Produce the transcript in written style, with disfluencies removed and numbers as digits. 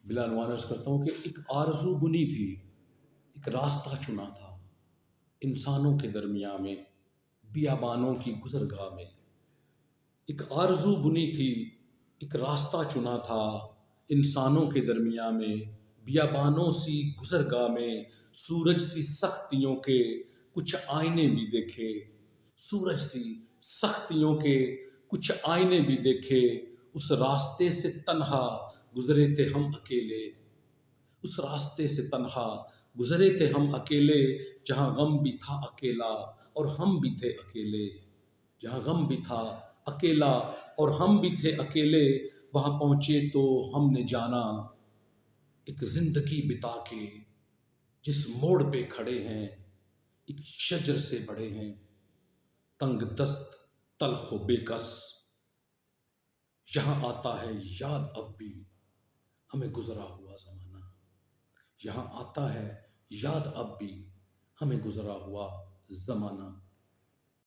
बिला अनुमान अर्ज़ करता हूँ कि एक आरज़ू बुनी थी, एक रास्ता चुना था इंसानों के दरमिया में, बियाबानों की गुज़रगाह में। एक आरज़ू बुनी थी, एक रास्ता चुना था इंसानों के दरमिया में, बियाबानों सी गुज़रगाह में। सूरज सी सख्तियों के कुछ आईने भी देखे, सूरज सी सख्तियों के कुछ आईने भी देखे। उस रास्ते से तन्हा गुज़रे थे हम अकेले, उस रास्ते से तन्हा गुज़रे थे हम अकेले, जहाँ गम भी था अकेला और हम भी थे अकेले। जहाँ गम भी था अकेला और हम भी थे अकेले, वहाँ पहुँचे तो हमने जाना एक ज़िंदगी बिता के जिस मोड़ पे खड़े हैं, एक शजर से बड़े हैं, तंग दस्त तल्ख़ व बेकस। यहाँ आता है याद अब भी हमें गुज़रा हुआ ज़माना, यहाँ आता है याद अब भी हमें गुज़रा हुआ ज़माना।